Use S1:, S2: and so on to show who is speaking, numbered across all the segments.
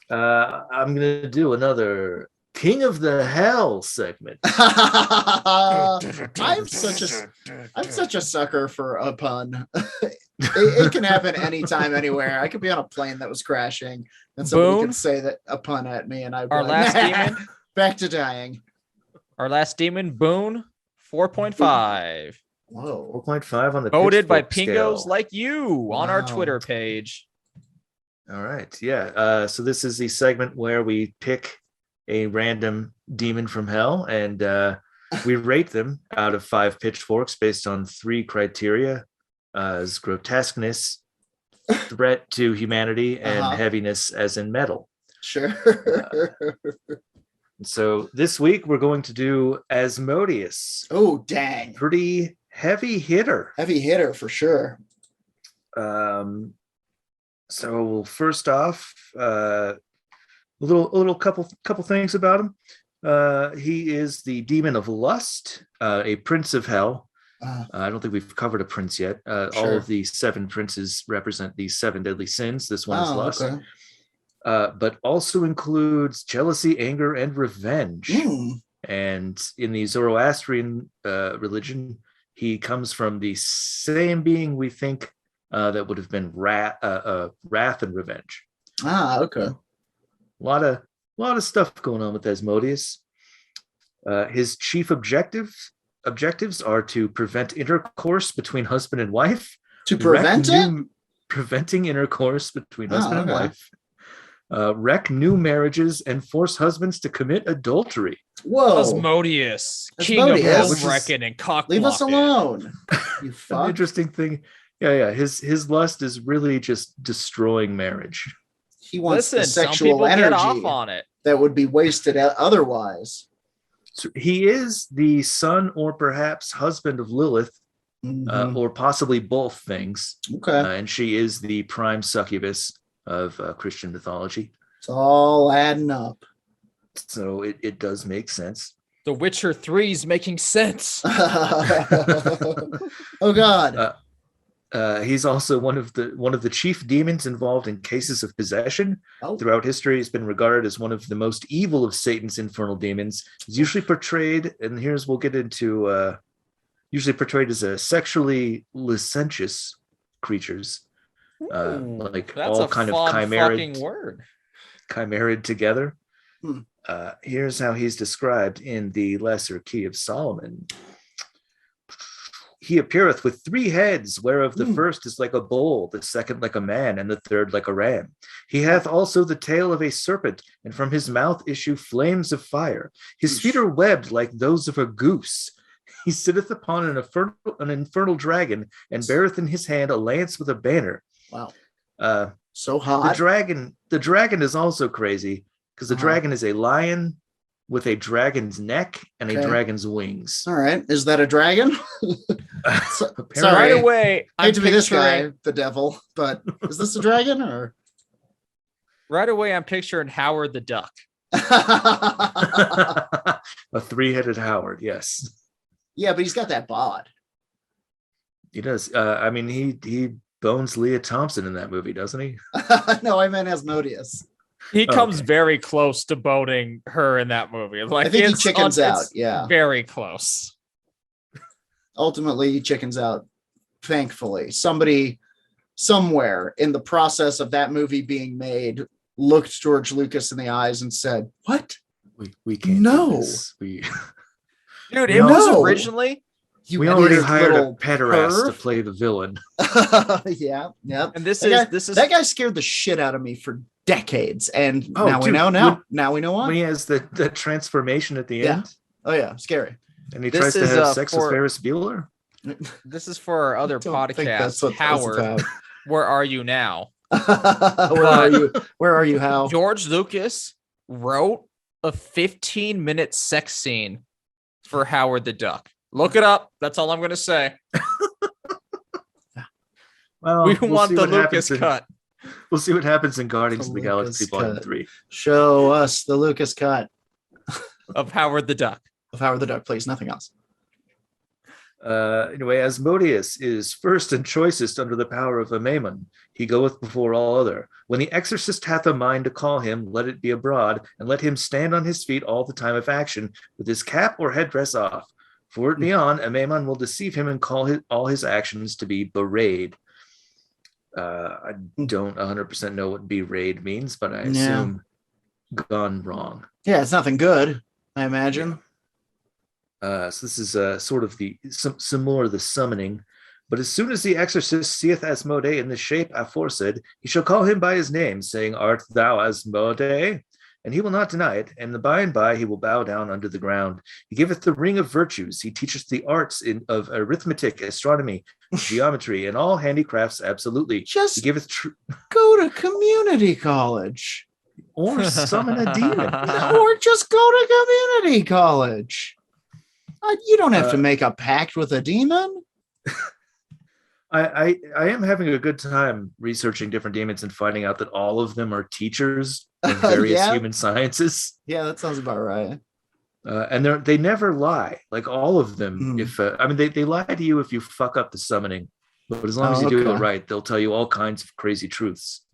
S1: I'm going to do another King of the Hell segment.
S2: I'm such a sucker for a pun. It can happen anytime, anywhere. I could be on a plane that was crashing, and somebody could say that a pun at me, and I'd be like, demon, back to dying.
S3: Our last demon, Boone, 4.5.
S1: Whoa, 4.5 on the
S3: voted by
S1: pingos
S3: like you on our Twitter page.
S1: All right, yeah. So this is the segment where we pick a random demon from hell, and we rate them out of 5 pitchforks based on 3 criteria: as grotesqueness, threat to humanity, and heaviness, as in metal.
S2: Sure.
S1: So this week we're going to do Asmodeus.
S2: Oh, dang!
S1: Pretty heavy hitter.
S2: Heavy hitter for sure.
S1: So first off, a little couple things about him. He is the demon of lust, a prince of hell. I don't think we've covered a prince yet. Sure. All of the 7 princes represent the 7 deadly sins. This one is lust. Okay. But also includes jealousy, anger, and revenge. And in the Zoroastrian religion, he comes from the same being we think that would have been wrath and revenge.
S2: Okay.
S1: A lot of stuff going on with Asmodeus. His chief objectives are to prevent intercourse between husband and wife.
S2: To prevent
S1: preventing intercourse between husband and wife. Wreck new marriages and force husbands to commit adultery.
S2: Whoa,
S3: Asmodeus, king of home wrecking and cock.
S2: Leave us alone. You fuck.
S1: An interesting thing. Yeah. His lust is really just destroying marriage.
S2: He wants the sexual energy
S3: get off on it
S2: that would be wasted otherwise.
S1: So he is the son or perhaps husband of Lilith, or possibly both things.
S2: Okay.
S1: And she is the prime succubus of Christian mythology.
S2: It's all adding up.
S1: So it does make sense.
S3: The Witcher 3 is making sense.
S2: Oh God.
S1: He's also one of the chief demons involved in cases of possession. Throughout history, he's been regarded as one of the most evil of Satan's infernal demons. He's usually portrayed, and we'll get into usually portrayed as a sexually licentious creatures. Like all kind of chimerid together. Here's how he's described in the Lesser Key of Solomon. He appeareth with 3 heads, whereof the first is like a bull, the second like a man, and the third like a ram. He hath also the tail of a serpent, and from his mouth issue flames of fire. His feet are webbed like those of a goose. He sitteth upon an infernal dragon, and beareth in his hand a lance with a banner.
S2: Wow. So hot.
S1: The dragon is also crazy, because the dragon is a lion with a dragon's neck and a dragon's wings.
S2: All right. Is that a dragon?
S3: Sorry. Right away,
S2: I hate to be this guy, the devil, but is this a dragon or?
S3: Right away, I'm picturing Howard the Duck.
S1: A 3-headed Howard, yes.
S2: Yeah, but he's got that bod.
S1: He does. I mean, he bones Leah Thompson in that movie, doesn't he?
S2: No, I meant Asmodeus.
S3: He comes very close to boning her in that movie. Like,
S2: I think he chickens out. Yeah,
S3: very close.
S2: Ultimately, he chickens out. Thankfully, somebody somewhere in the process of that movie being made looked George Lucas in the eyes and said, "What?
S1: We can't.
S2: No,
S3: dude, it was originally."
S1: We already hired a pederast to play the villain.
S2: Yeah.
S3: And this is
S2: that guy scared the shit out of me for decades, and now we know. Now we know why.
S1: When he has the transformation at the end.
S2: Oh yeah, scary.
S1: And he tries to have sex with Ferris Bueller.
S3: This is for our other podcast. Howard, where are you now?
S2: Where are you, Hal?
S3: George Lucas wrote a 15-minute sex scene for Howard the Duck. Look it up. That's all I'm going to say.
S1: Well,
S3: we want the Lucas cut.
S1: We'll see what happens in Guardians of the Galaxy Volume 3.
S2: Show us the Lucas cut
S3: of Howard the Duck.
S2: Of Howard the Duck, please. Nothing else.
S1: Anyway, Asmodeus is first and choicest under the power of Amaimon. He goeth before all other. When the exorcist hath a mind to call him, let it be abroad, and let him stand on his feet all the time of action, with his cap or headdress off. For it be on, Amaimon will deceive him and call all his actions to be bewrayed. I don't 100% know what bewrayed means, but I assume gone wrong.
S2: Yeah, it's nothing good, I imagine.
S1: Yeah. So this is sort of some more of the summoning. But as soon as the exorcist seeth Asmodee in the shape aforesaid, he shall call him by his name, saying, Art thou Asmodee? And he will not deny it, and by and by he will bow down under the ground. He giveth the ring of virtues. He teacheth the arts of arithmetic, astronomy, geometry, and all handicrafts absolutely.
S2: Just
S1: he giveth
S2: go to community college.
S1: Or summon a demon.
S2: Or just go to community college. You don't have to make a pact with a demon.
S1: I am having a good time researching different demons and finding out that all of them are teachers in various human sciences.
S2: Yeah, that sounds about right.
S1: And they never lie. Like all of them. If they lie to you if you fuck up the summoning, but as long as you do it right, they'll tell you all kinds of crazy truths.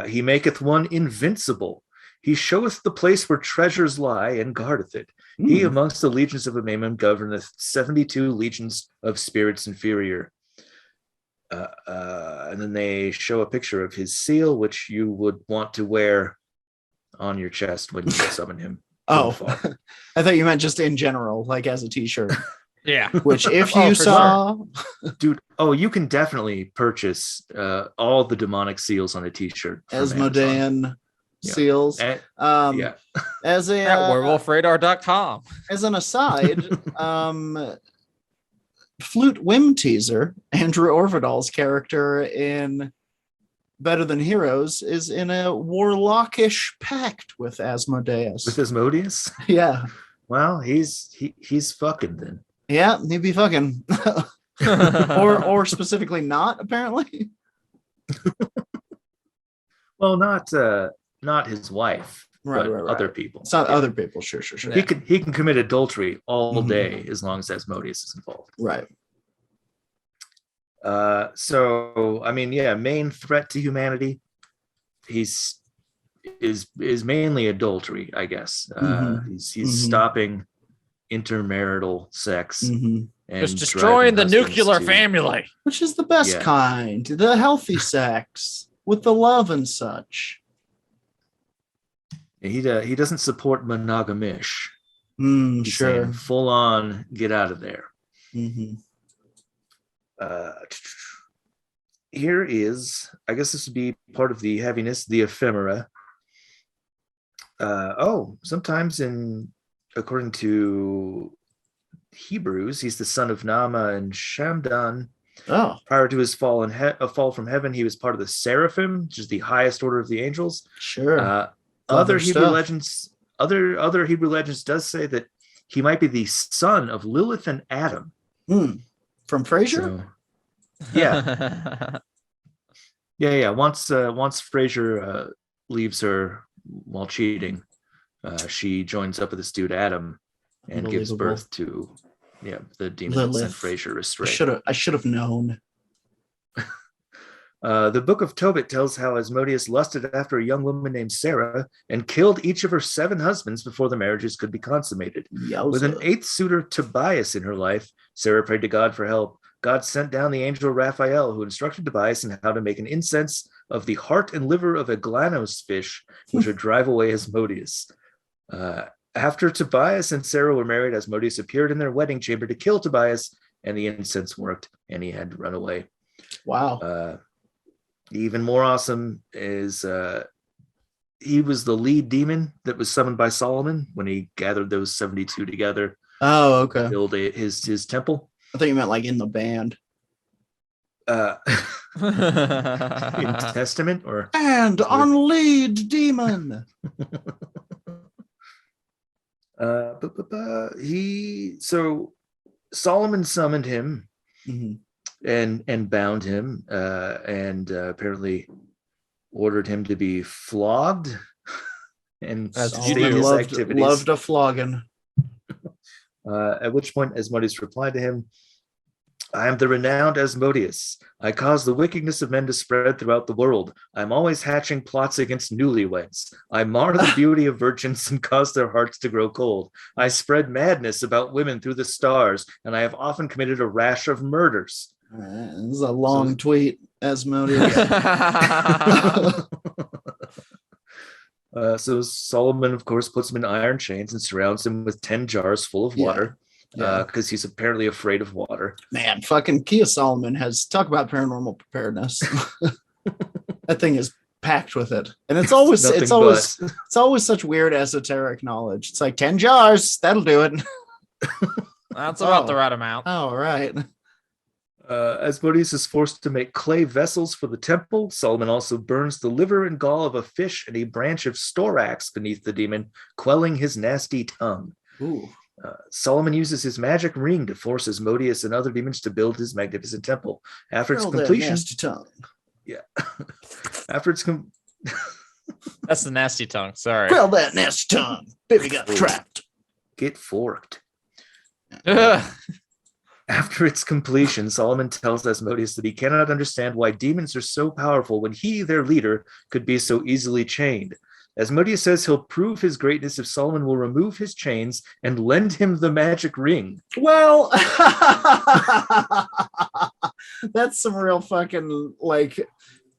S1: He maketh one invincible. He showeth the place where treasures lie and guardeth it. He amongst the legions of Amaimon governeth 72 legions of spirits inferior. And then they show a picture of his seal, which you would want to wear on your chest when you summon him.
S2: I thought you meant just in general, like as a t-shirt.
S3: Yeah.
S2: Which if you saw...
S1: Dude, you can definitely purchase all the demonic seals on a t-shirt.
S2: Asmodean seals.
S1: As
S3: a at werewolfradar.com.
S2: As an aside, Flute Whim Teaser, Andrew Orvidal's character in Better Than Heroes, is in a warlockish pact with Asmodeus.
S1: With Asmodeus?
S2: Yeah.
S1: Well, he's fucking then.
S2: Yeah, he'd be fucking. or specifically not, apparently.
S1: Well, not his wife, but other people.
S2: It's not other people. Sure.
S1: He can commit adultery all day as long as Asmodeus is involved.
S2: Right.
S1: Main threat to humanity, is mainly adultery, I guess. He's stopping intermarital sex and
S3: just destroying the nuclear family,
S2: which is the best kind, the healthy sex with the love and such.
S1: He doesn't support monogamish.
S2: Sure.
S1: Full on, get out of there. Here is, I guess this would be part of the heaviness, the ephemera. Sometimes according to Hebrews, he's the son of Nama and Shamdan. Prior to his fall from heaven, he was part of the seraphim, which is the highest order of the angels.
S2: Sure.
S1: Other Hebrew legends does say that he might be the son of Lilith and Adam.
S2: From Frasier?
S1: Yeah. Once Frasier leaves her while cheating, she joins up with this dude Adam and gives birth to the demon that sent Frasier astray.
S2: I should have known.
S1: The book of Tobit tells how Asmodeus lusted after a young woman named Sarah and killed each of her 7 husbands before the marriages could be consummated.
S2: Yowza.
S1: With an 8th suitor, Tobias, in her life, Sarah prayed to God for help. God sent down the angel Raphael, who instructed Tobias in how to make an incense of the heart and liver of a glanos fish, which would drive away Asmodeus. After Tobias and Sarah were married, Asmodeus appeared in their wedding chamber to kill Tobias, and the incense worked, and he had to run away.
S2: Wow.
S1: Even more awesome is he was the lead demon that was summoned by Solomon when he gathered those 72 together.
S2: Oh, okay.
S1: To build his temple.
S2: I thought you meant like in the band.
S1: In Testament or
S2: on lead demon.
S1: Solomon summoned him and bound him and apparently ordered him to be flogged and
S2: loved a flogging.
S1: At which point Asmodeus replied to him, I am the renowned Asmodeus. I cause the wickedness of men to spread throughout the world. I am always hatching plots against newlyweds. I mar the beauty of virgins and cause their hearts to grow cold. I spread madness about women through the stars, and I have often committed a rash of murders.
S2: This is a long tweet, Asmodeus.
S1: So Solomon, of course, puts him in iron chains and surrounds him with 10 jars full of water. Because he's apparently afraid of water.
S2: Man, fucking Kia Solomon has talk about paranormal preparedness. That thing is packed with it, and it's always such weird esoteric knowledge. It's like 10 jars, that'll do it.
S3: That's about the right amount.
S2: Oh, right.
S1: Asmodeus is forced to make clay vessels for the temple. Solomon also burns the liver and gall of a fish and a branch of storax beneath the demon, quelling his nasty tongue.
S2: Ooh.
S1: Solomon uses his magic ring to force Asmodeus and other demons to build his magnificent temple. After its completion,
S2: nasty tongue.
S1: Yeah. After its
S3: That's the nasty tongue. Sorry.
S2: Well, that nasty tongue. Baby got trapped.
S1: Get forked. After its completion, Solomon tells Asmodeus that he cannot understand why demons are so powerful when he, their leader, could be so easily chained. Asmodeus says he'll prove his greatness if Solomon will remove his chains and lend him the magic ring.
S2: Well, that's some real fucking like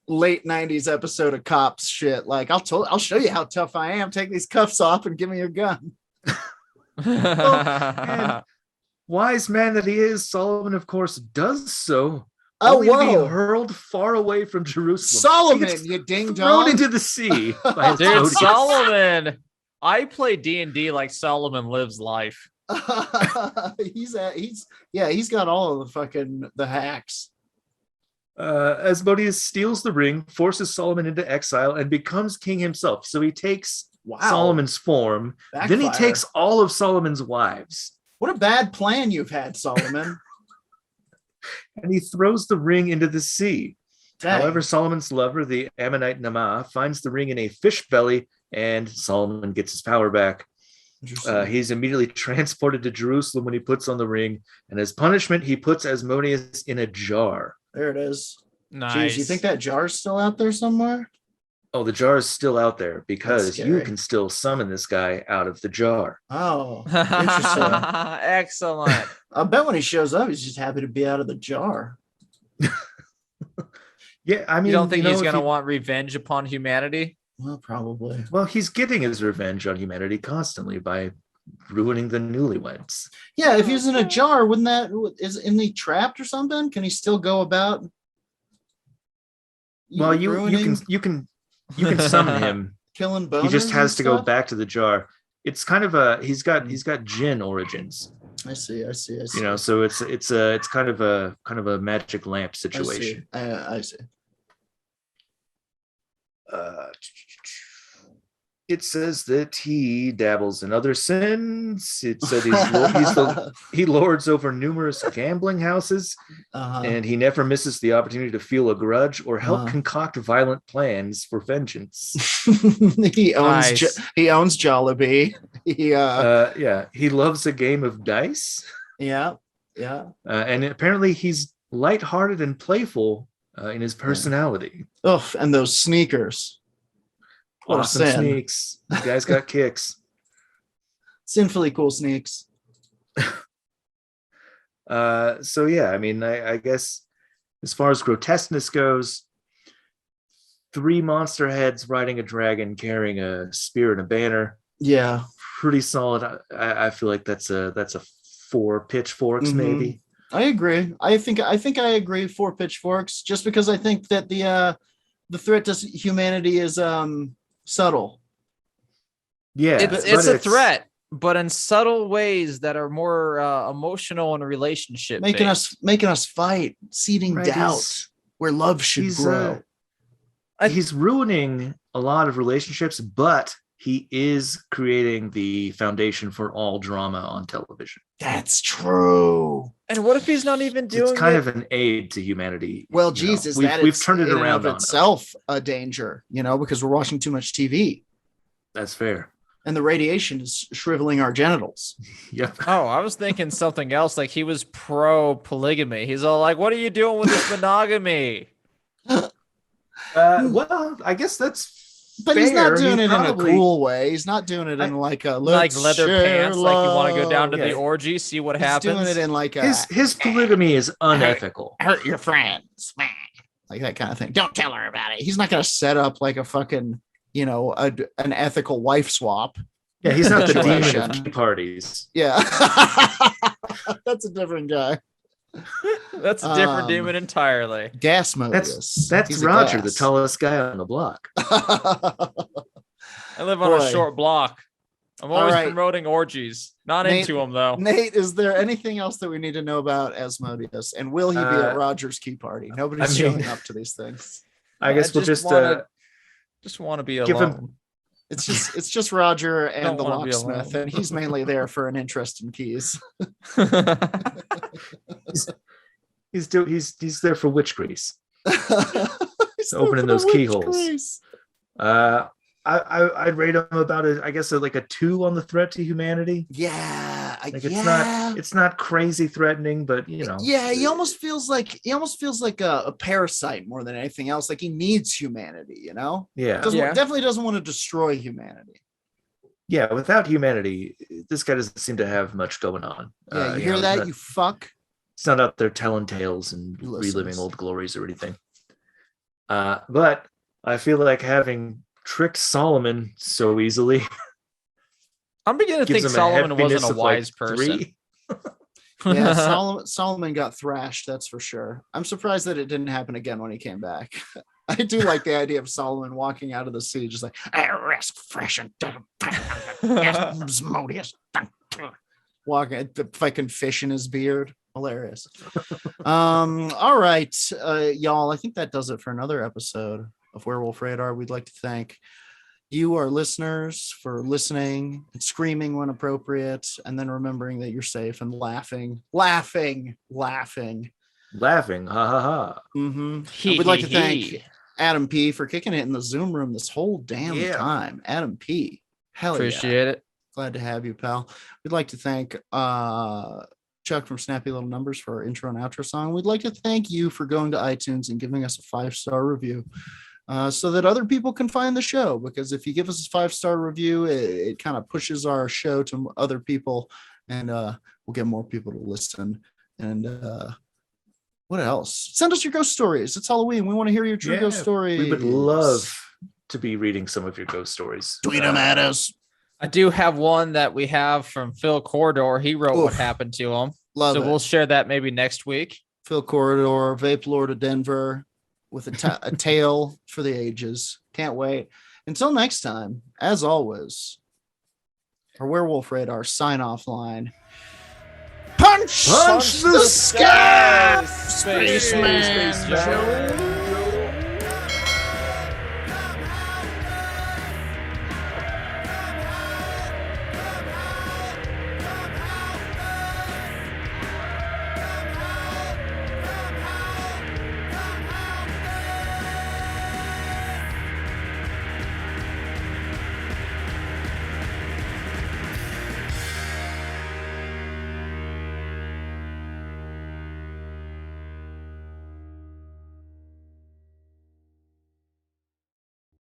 S2: late 90s episode of Cops shit. Like, I'll show you how tough I am. Take these cuffs off and give me your gun.
S1: Wise man that he is, Solomon, of course, does so.
S2: Oh,
S1: only to be hurled far away from Jerusalem.
S2: Solomon, you ding dong.
S1: Thrown into the sea.
S3: Dude, Solomon. I play D&D like Solomon lives life.
S2: He's got all of the hacks.
S1: Asmodeus steals the ring, forces Solomon into exile, and becomes king himself. So he takes Solomon's form. Backfire. Then he takes all of Solomon's wives.
S2: What a bad plan you've had, Solomon.
S1: And he throws the ring into the sea.
S2: Dang.
S1: However, Solomon's lover, the Ammonite Naamah, finds the ring in a fish belly, and Solomon gets his power back. He's immediately transported to Jerusalem when he puts on the ring, and as punishment, he puts Asmodeus in a jar.
S2: There it is.
S3: Nice.
S2: Jeez, you think that jar's still out there somewhere?
S1: Oh, the jar is still out there because you can still summon this guy out of the jar.
S2: Oh, interesting.
S3: Excellent.
S2: I bet when he shows up, he's just happy to be out of the jar.
S1: Yeah, I mean,
S3: you don't think he's going to want revenge upon humanity?
S2: Well, probably.
S1: Well, he's getting his revenge on humanity constantly by ruining the newlyweds.
S2: Yeah, if he's in a jar, isn't he trapped or something? Can he still go about?
S1: Well, you can summon him.
S2: Killing boners.
S1: He just has to go back to the jar. It's kind of he's got djinn origins.
S2: I see.
S1: You know, so it's kind of a magic lamp situation.
S2: I see.
S1: It says that he dabbles in other sins. It said he lords over numerous gambling houses, and he never misses the opportunity to feel a grudge or help concoct violent plans for vengeance.
S2: He owns Jollibee.
S1: He loves a game of dice.
S2: Yeah.
S1: And apparently he's lighthearted and playful in his personality.
S2: Oh, and those sneakers.
S1: Awesome sneaks. The guy's got kicks.
S2: Sinfully cool sneaks.
S1: So yeah, I mean, I guess as far as grotesqueness goes, 3 monster heads riding a dragon carrying a spear and a banner.
S2: Yeah.
S1: Pretty solid. I feel like that's a 4 pitchforks, maybe.
S2: I agree. I think I agree 4 pitchforks, just because I think that the threat to humanity is subtle.
S1: Yeah,
S3: it's a threat, but in subtle ways that are more emotional and relationship
S2: making us fight, seeding doubt where love should grow.
S1: He's ruining a lot of relationships, but he is creating the foundation for all drama on television.
S2: That's true.
S3: And what if he's not even doing
S1: it's kind of an aid to humanity?
S2: Well, Jesus,
S1: we've turned it around
S2: of itself a danger, because we're watching too much TV.
S1: That's fair.
S2: and the radiation is shriveling our genitals.
S1: Yep.
S3: Oh, I was thinking something else. Like he was pro polygamy. He's all like, "What are you doing with this monogamy?"
S1: Well, I guess that's.
S2: But
S1: fair.
S2: He's not doing it
S1: probably...
S2: in a cool way. He's not doing it in like a
S3: like leather pants.
S2: Love.
S3: Like you want to go down to the orgy, see what happens.
S2: He's doing it in like a
S1: his polygamy is unethical.
S2: Hurt your friends, like that kind of thing. Don't tell her about it. He's not going to set up like a fucking, an ethical wife swap.
S1: Yeah, he's not the demon of tea parties.
S2: Yeah, that's a different guy.
S3: That's a different demon entirely.
S2: Asmodeus.
S1: That's Roger, the tallest guy on the block.
S3: I live on a short block. I'm always promoting orgies. Not
S2: Nate,
S3: into them though.
S2: Nate, is there anything else that we need to know about Asmodeus? And will he be at Roger's key party? Nobody's showing up to these things.
S1: I guess we'll just
S3: want to be alone.
S1: give him.
S2: It's just Roger and the locksmith, and he's mainly there for an interest in keys.
S1: he's there for witch grease. Opening those keyholes. I'd rate him about like a 2 on the threat to humanity.
S2: Yeah,
S1: it's not crazy threatening, but
S2: yeah, he almost feels like a parasite more than anything else. Like he needs humanity, definitely doesn't want to destroy humanity.
S1: Yeah, without humanity, this guy doesn't seem to have much going on.
S2: Yeah, you hear that? You fuck.
S1: It's not out there telling tales and reliving old glories or anything. But I feel like having tricked Solomon so easily.
S3: I'm beginning to think Solomon wasn't a wise person.
S2: Yeah, Solomon got thrashed, that's for sure. I'm surprised that it didn't happen again when he came back. I do like the idea of Solomon walking out of the sea just like, I risk fresh and Asmodeus. Walking the fucking fish in his beard. Hilarious. All right, y'all. I think that does it for another episode of Werewolf Radar. We'd like to thank you, our listeners, for listening and screaming when appropriate, and then remembering that you're safe and laughing. Ha
S1: ha ha.
S2: Mm-hmm. We'd like to thank Adam P for kicking it in the Zoom room this whole damn time. Adam P. Hell
S3: appreciate it.
S2: Glad to have you, pal. We'd like to thank Chuck from Snappy Little Numbers for our intro and outro song. We'd like to thank you for going to iTunes and giving us a 5-star review so that other people can find the show. Because if you give us a 5-star review, it kind of pushes our show to other people, and we'll get more people to listen. And what else? Send us your ghost stories. It's Halloween. We want to hear your true ghost stories.
S1: We would love to be reading some of your ghost stories.
S2: Tweet them at us.
S3: I do have one that we have from Phil Corridor. He wrote what happened to him. We'll share that maybe next week.
S2: Phil Corridor, Vape Lord of Denver, with a tale for the ages. Can't wait. Until next time, as always, our Werewolf Radar sign-off line. Punch the sky! Spaceman Joe!